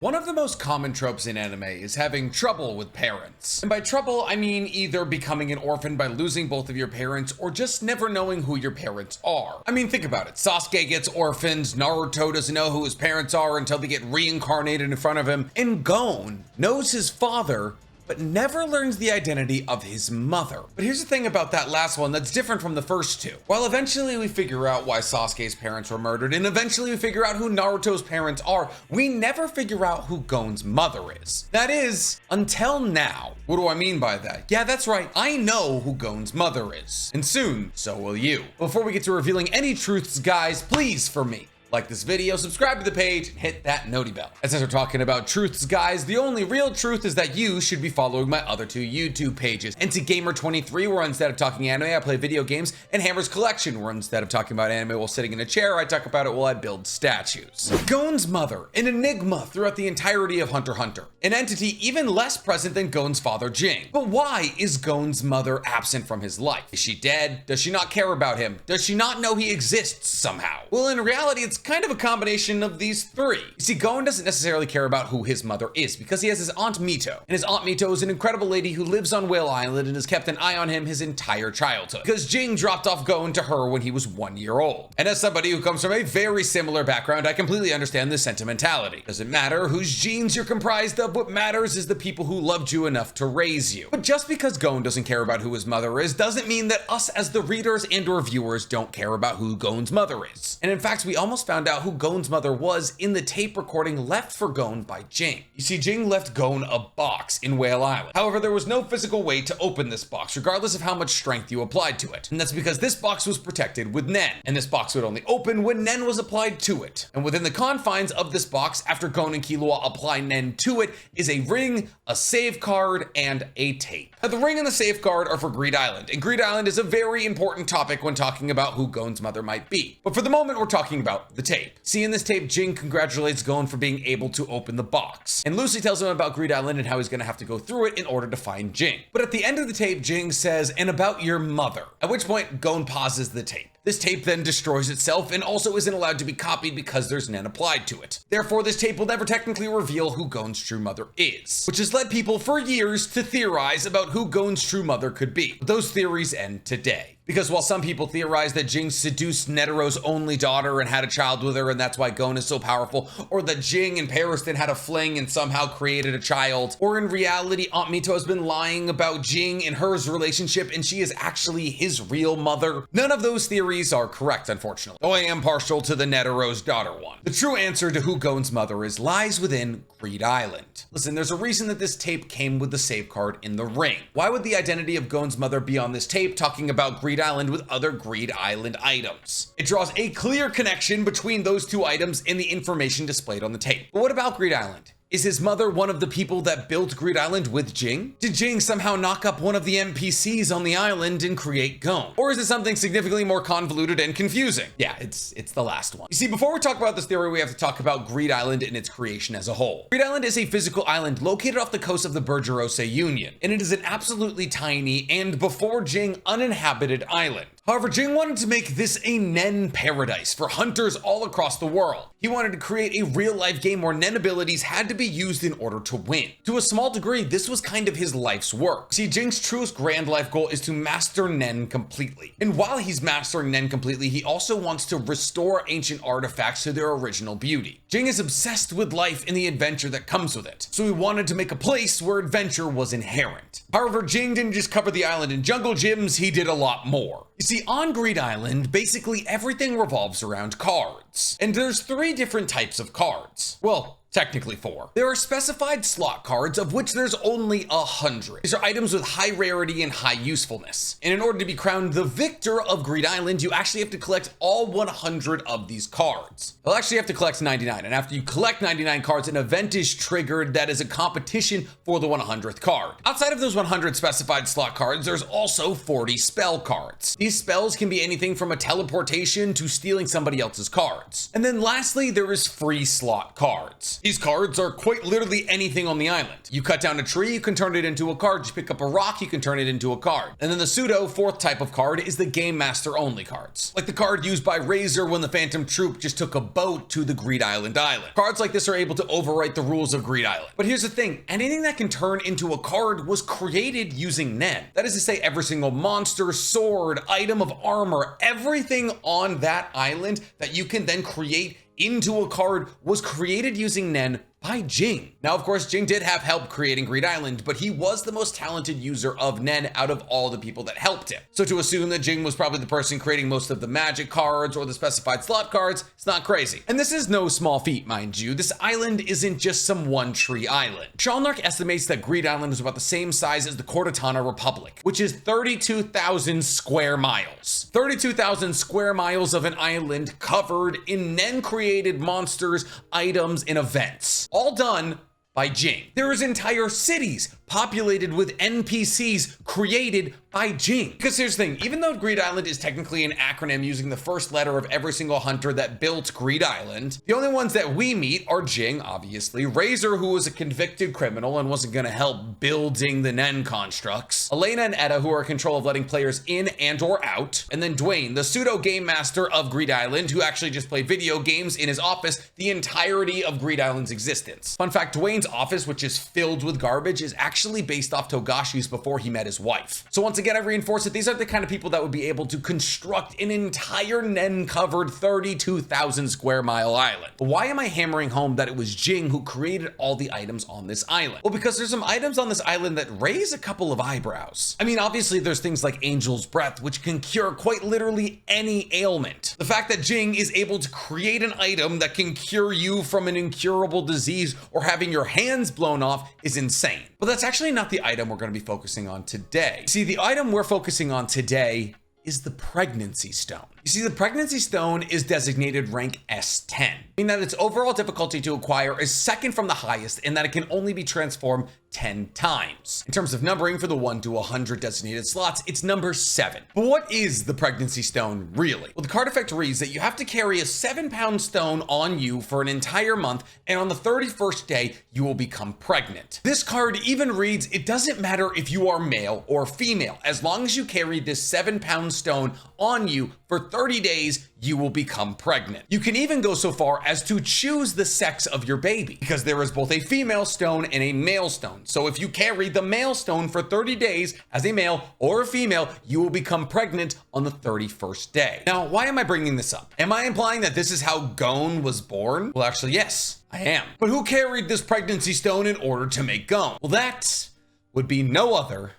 One of the most common tropes in anime is having trouble with parents. And by trouble, I mean either becoming an orphan by losing both of your parents or just never knowing who your parents are. I mean, think about it. Sasuke gets orphaned, Naruto doesn't know who his parents are until they get reincarnated in front of him, and Gon knows his father but never learns the identity of his mother. But here's the thing about that last one that's different from the first two. While eventually we figure out why Sasuke's parents were murdered, and eventually we figure out who Naruto's parents are, we never figure out who Gon's mother is. That is, until now. What do I mean by that? Yeah, that's right. I know who Gon's mother is. And soon, so will you. Before we get to revealing any truths, guys, please, for me, like this video, subscribe to the page, and hit that noti bell. And since we're talking about truths, guys, the only real truth is that you should be following my other two YouTube pages. NTGamer23, where instead of talking anime, I play video games, and Hammer's Collection, where instead of talking about anime while sitting in a chair, I talk about it while I build statues. Gon's mother, an enigma throughout the entirety of Hunter x Hunter. An entity even less present than Gon's father, Jing. But why is Gon's mother absent from his life? Is she dead? Does she not care about him? Does she not know he exists somehow? Well, in reality, it's kind of a combination of these three. You see, Gon doesn't necessarily care about who his mother is because he has his Aunt Mito. And his Aunt Mito is an incredible lady who lives on Whale Island and has kept an eye on him his entire childhood. Because Jing dropped off Gon to her when he was 1 year old. And as somebody who comes from a very similar background, I completely understand this sentimentality. Doesn't matter whose genes you're comprised of, what matters is the people who loved you enough to raise you. But just because Gon doesn't care about who his mother is, doesn't mean that us as the readers and or viewers don't care about who Gon's mother is. And in fact, we almost found out who Gon's mother was in the tape recording left for Gon by Jing. You see, Jing left Gon a box in Whale Island. However, there was no physical way to open this box, regardless of how much strength you applied to it. And that's because this box was protected with Nen. And this box would only open when Nen was applied to it. And within the confines of this box, after Gon and Killua apply Nen to it, is a ring, a save card, and a tape. Now, the ring and the save card are for Greed Island, and Greed Island is a very important topic when talking about who Gon's mother might be. But for the moment, we're talking about the tape. See, in this tape, Jing congratulates Gon for being able to open the box. And Lucy tells him about Greed Island and how he's gonna have to go through it in order to find Jing. But at the end of the tape, Jing says, "And about your mother," at which point Gon pauses the tape. This tape then destroys itself and also isn't allowed to be copied because there's Nen applied to it. Therefore, this tape will never technically reveal who Gon's true mother is, which has led people for years to theorize about who Gon's true mother could be. But those theories end today. Because while some people theorize that Jing seduced Netero's only daughter and had a child with her and that's why Gon is so powerful, or that Jing and Pariston had a fling and somehow created a child, or in reality Aunt Mito has been lying about Jing and hers relationship and she is actually his real mother, none of those theories are correct, unfortunately. Though I am partial to the Netero's daughter one. The true answer to who Gon's mother is lies within Greed Island. Listen, there's a reason that this tape came with the save card in the ring. Why would the identity of Gon's mother be on this tape talking about Greed Island with other Greed Island items? It draws a clear connection between those two items in the information displayed on the tape. But what about Greed Island? Is his mother one of the people that built Greed Island with Jing? Did Jing somehow knock up one of the NPCs on the island and create Gon? Or is it something significantly more convoluted and confusing? Yeah, it's the last one. You see, before we talk about this theory, we have to talk about Greed Island and its creation as a whole. Greed Island is a physical island located off the coast of the Bergerose Union, and it is an absolutely tiny and, before Jing, uninhabited island. However, Jing wanted to make this a Nen paradise for hunters all across the world. He wanted to create a real-life game where Nen abilities had to be used in order to win. To a small degree, this was kind of his life's work. See, Jing's truest grand life goal is to master Nen completely. And while he's mastering Nen completely, he also wants to restore ancient artifacts to their original beauty. Jing is obsessed with life and the adventure that comes with it. So he wanted to make a place where adventure was inherent. However, Jing didn't just cover the island in jungle gyms, he did a lot more. You see, on Greed Island, basically everything revolves around cards. And there's 3 different types of cards. Well, technically 4. There are specified slot cards, of which there's only 100. These are items with high rarity and high usefulness. And in order to be crowned the victor of Greed Island, you actually have to collect all 100 of these cards. You'll actually have to collect 99, and after you collect 99 cards, an event is triggered that is a competition for the 100th card. Outside of those 100 specified slot cards, there's also 40 spell cards. These spells can be anything from a teleportation to stealing somebody else's cards. And then lastly, there is free slot cards. These cards are quite literally anything on the island. You cut down a tree, you can turn it into a card. You pick up a rock, you can turn it into a card. And then the pseudo fourth type of card is the Game Master only cards. Like the card used by Razor when the Phantom Troop just took a boat to the Greed Island island. Cards like this are able to overwrite the rules of Greed Island. But here's the thing, anything that can turn into a card was created using Nen. That is to say, every single monster, sword, item of armor, everything on that island that you can then create into a card was created using Nen by Jing. Now, of course, Jing did have help creating Greed Island, but he was the most talented user of Nen out of all the people that helped him. So to assume that Jing was probably the person creating most of the magic cards or the specified slot cards, it's not crazy. And this is no small feat, mind you. This island isn't just some one tree island. Shalnark estimates that Greed Island is about the same size as the Cortana Republic, which is 32,000 square miles. 32,000 square miles of an island covered in Nen-created monsters, items, and events. All done by Jing. There is entire cities populated with NPCs created by Jing. Because here's the thing, even though Greed Island is technically an acronym using the first letter of every single hunter that built Greed Island, the only ones that we meet are Jing, obviously, Razor, who was a convicted criminal and wasn't gonna help building the Nen constructs, Elena and Etta, who are in control of letting players in and or out, and then Dwayne, the pseudo game master of Greed Island, who actually just played video games in his office the entirety of Greed Island's existence. Fun fact, Dwayne's office, which is filled with garbage, is actually based off Togashi's before he met his wife. So once again, I reinforce that these are the kind of people that would be able to construct an entire Nen-covered 32,000 square mile island. But why am I hammering home that it was Jing who created all the items on this island? Well, because there's some items on this island that raise a couple of eyebrows. I mean, obviously there's things like Angel's Breath, which can cure quite literally any ailment. The fact that Jing is able to create an item that can cure you from an incurable disease or having your hands blown off is insane. But that's actually not the item we're going to be focusing on today. See, the item we're focusing on today is the Pregnancy Stone. You see, the Pregnancy Stone is designated rank S10, meaning that its overall difficulty to acquire is second from the highest and that it can only be transformed 10 times. In terms of numbering for the 1 to 100 designated slots, it's number 7. But what is the Pregnancy Stone really? Well, the card effect reads that you have to carry a 7-pound stone on you for an entire month, and on the 31st day, you will become pregnant. This card even reads, it doesn't matter if you are male or female, as long as you carry this 7-pound stone on you for 30 days, you will become pregnant. You can even go so far as to choose the sex of your baby, because there is both a female stone and a male stone. So if you carry the male stone for 30 days as a male or a female, you will become pregnant on the 31st day. Now, why am I bringing this up? Am I implying that this is how Gon was born? Well, actually, yes, I am. But who carried this pregnancy stone in order to make Gon? Well, that would be no other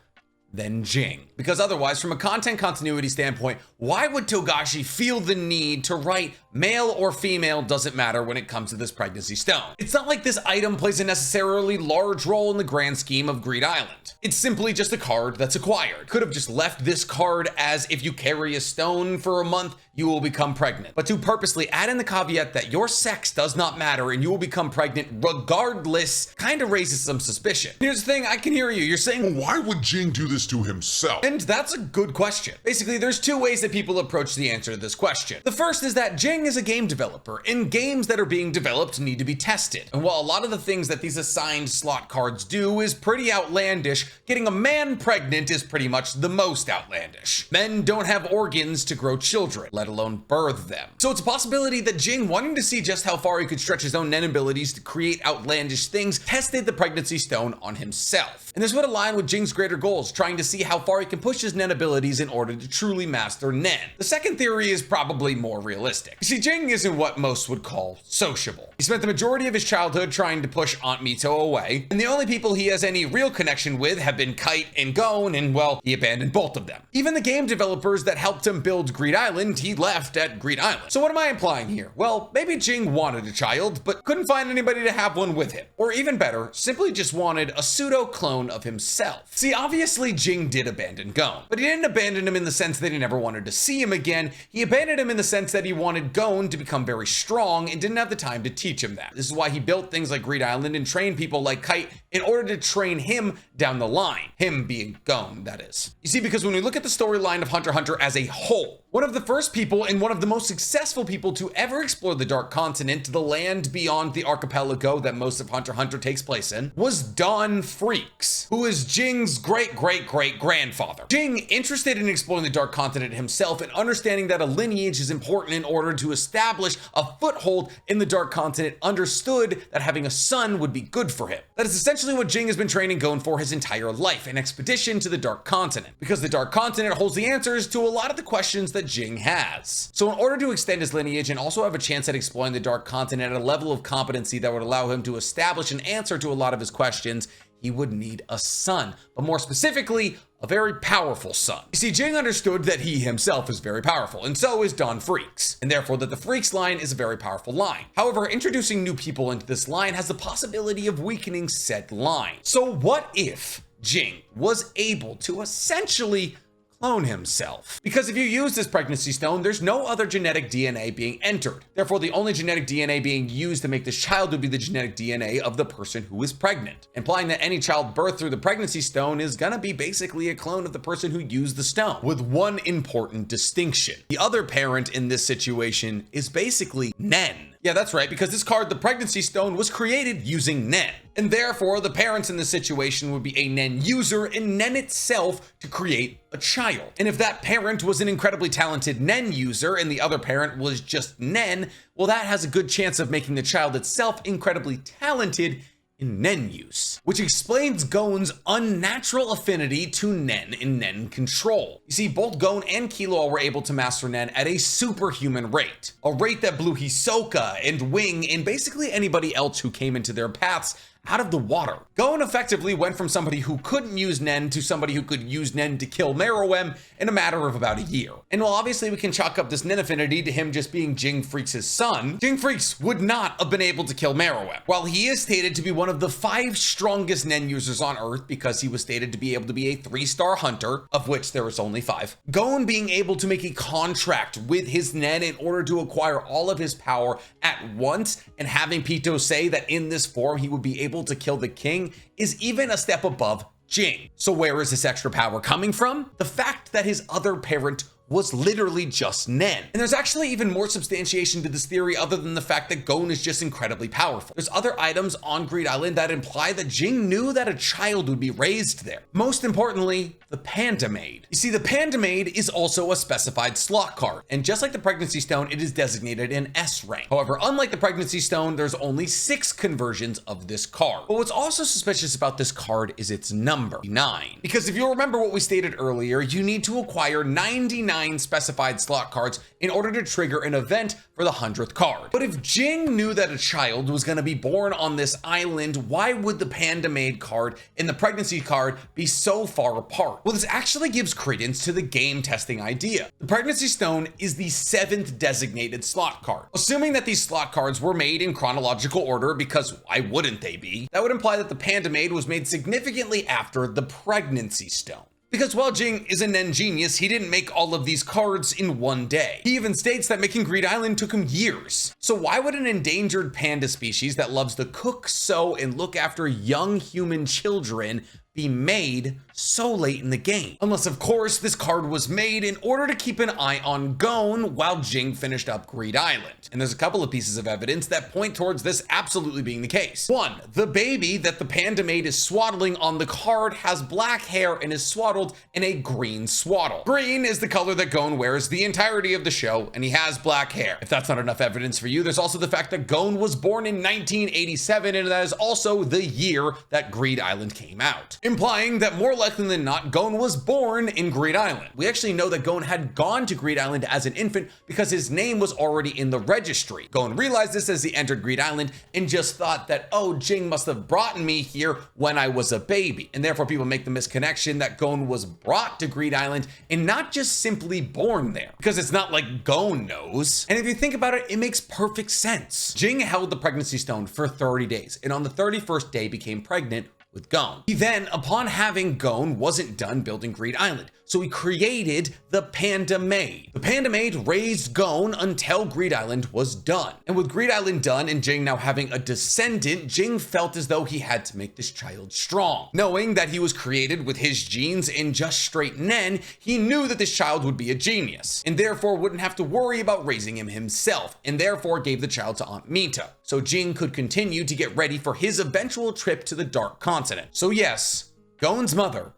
than Jing. Because otherwise, from a content continuity standpoint, why would Togashi feel the need to write male or female doesn't matter when it comes to this pregnancy stone? It's not like this item plays a necessarily large role in the grand scheme of Greed Island. It's simply just a card that's acquired. Could have just left this card as if you carry a stone for a month, you will become pregnant. But to purposely add in the caveat that your sex does not matter and you will become pregnant regardless kind of raises some suspicion. Here's the thing, I can hear you. You're saying, Well, why would Jing do this to himself? and that's a good question. Basically, there's two ways that people approach the answer to this question. The first is that Jing is a game developer, and games that are being developed need to be tested. And while a lot of the things that these assigned slot cards do is pretty outlandish, getting a man pregnant is pretty much the most outlandish. Men don't have organs to grow children, let alone birth them. So it's a possibility that Jing, wanting to see just how far he could stretch his own Nen abilities to create outlandish things, tested the pregnancy stone on himself. And this would align with Jing's greater goals, trying to see how far he can push his Nen abilities in order to truly master Nen. The second theory is probably more realistic. You see, Jing isn't what most would call sociable. He spent the majority of his childhood trying to push Aunt Mito away, and the only people he has any real connection with have been Kite and Gon, and well, he abandoned both of them. Even the game developers that helped him build Greed Island, he left at Greed Island. So what am I implying here? Well, maybe Jing wanted a child, but couldn't find anybody to have one with him. Or even better, simply just wanted a pseudo clone of himself. See, obviously Jing did abandon Gon, but he didn't abandon him in the sense that he never wanted to see him again. He abandoned him in the sense that he wanted Gon to become very strong and didn't have the time to teach him that. This is why he built things like Greed Island and trained people like Kite in order to train him down the line. Him being Gon, that is. You see, because when we look at the storyline of Hunter x Hunter as a whole, One of the first people and one of the most successful people to ever explore the Dark Continent, the land beyond the archipelago that most of Hunter x Hunter takes place in, was Don Freaks, who is Jing's great-great-great-grandfather. Jing, interested in exploring the Dark Continent himself and understanding that a lineage is important in order to establish a foothold in the Dark Continent, understood that having a son would be good for him. That is essentially what Jing has been training Gon for his entire life, an expedition to the Dark Continent, because the Dark Continent holds the answers to a lot of the questions that Jing has. So in order to extend his lineage and also have a chance at exploring the Dark Continent at a level of competency that would allow him to establish an answer to a lot of his questions, he would need a son, but more specifically, a very powerful son. You see, Jing understood that he himself is very powerful, and so is Don Freaks, and therefore that the Freaks line is a very powerful line. However, introducing new people into this line has the possibility of weakening said line. So what if Jing was able to essentially clone himself? Because if you use this pregnancy stone, there's no other genetic DNA being entered. Therefore, the only genetic DNA being used to make this child would be the genetic DNA of the person who is pregnant, implying that any child birthed through the pregnancy stone is gonna be basically a clone of the person who used the stone, with one important distinction. The other parent in this situation is basically Nen. Yeah, that's right, because this card, the pregnancy stone, was created using Nen. And therefore, the parents in this situation would be a Nen user and Nen itself to create a child. And if that parent was an incredibly talented Nen user and the other parent was just Nen, well, that has a good chance of making the child itself incredibly talented in Nen use, which explains Gon's unnatural affinity to Nen in Nen control. You see, both Gon and Killua were able to master Nen at a superhuman rate, a rate that blew Hisoka and Wing and basically anybody else who came into their paths out of the water. Gon effectively went from somebody who couldn't use Nen to somebody who could use Nen to kill Meruem in a matter of about a year. And while obviously we can chalk up this Nen affinity to him just being Jing Freaks' son, Jing Freaks would not have been able to kill Meruem. While he is stated to be one of the 5 strongest Nen users on Earth because he was stated to be able to be a 3-star hunter, of which there is only 5, Gon being able to make a contract with his Nen in order to acquire all of his power at once and having Pito say that in this form he would be able to kill the king is even a step above Jing. So where is this extra power coming from? The fact that his other parent was literally just Nen. And there's actually even more substantiation to this theory other than the fact that Gon is just incredibly powerful. There's other items on Greed Island that imply that Jing knew that a child would be raised there. Most importantly, the Panda Maid. You see, the Panda Maid is also a specified slot card, and just like the Pregnancy Stone, it is designated an S rank. However, unlike the Pregnancy Stone, there's only 6 conversions of this card. But what's also suspicious about this card is its number, 9. Because if you'll remember what we stated earlier, you need to acquire 99 specified slot cards in order to trigger an event for the 100th card. But if Jing knew that a child was going to be born on this island, why would the Panda Maid card and the pregnancy card be so far apart? Well, this actually gives credence to the game testing idea. The Pregnancy Stone is the 7th designated slot card. Assuming that these slot cards were made in chronological order, because why wouldn't they be? That would imply that the Panda Maid was made significantly after the Pregnancy Stone. Because while Jing is a Nen genius, he didn't make all of these cards in one day. He even states that making Greed Island took him years. So why would an endangered panda species that loves to cook, sew, and look after young human children be made so late in the game? Unless, of course, this card was made in order to keep an eye on Gon while Jing finished up Greed Island. And there's a couple of pieces of evidence that point towards this absolutely being the case. 1, the baby that the Panda Maid is swaddling on the card has black hair and is swaddled in a green swaddle. Green is the color that Gon wears the entirety of the show, and he has black hair. If that's not enough evidence for you, there's also the fact that Gon was born in 1987, and that is also the year that Greed Island came out, implying that more likely than not, Gon was born in Greed Island. We actually know that Gon had gone to Greed Island as an infant because his name was already in the registry. Gon realized this as he entered Greed Island and just thought that, oh, Jing must have brought me here when I was a baby. And therefore people make the misconnection that Gon was brought to Greed Island and not just simply born there, because it's not like Gon knows. And if you think about it, it makes perfect sense. Jing held the pregnancy stone for 30 days and on the 31st day became pregnant with Gon. He then, upon having Gon, wasn't done building Greed Island, so he created the Panda Maid. The Panda Maid raised Gon until Greed Island was done. And with Greed Island done and Jing now having a descendant, Jing felt as though he had to make this child strong. Knowing that he was created with his genes in just straight Nen, he knew that this child would be a genius, and therefore wouldn't have to worry about raising him himself, and therefore gave the child to Aunt Minta, so Jing could continue to get ready for his eventual trip to the Dark Continent. So yes, Gon's mother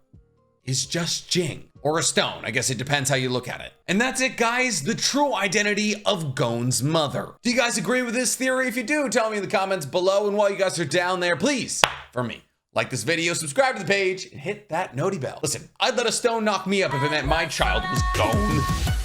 is just Jing. Or a stone, I guess it depends how you look at it. And that's it, guys, the true identity of Gon's mother. Do you guys agree with this theory? If you do, tell me in the comments below, and while you guys are down there, please, for me, like this video, subscribe to the page, and hit that noti bell. Listen, I'd let a stone knock me up if it meant my child was Gon.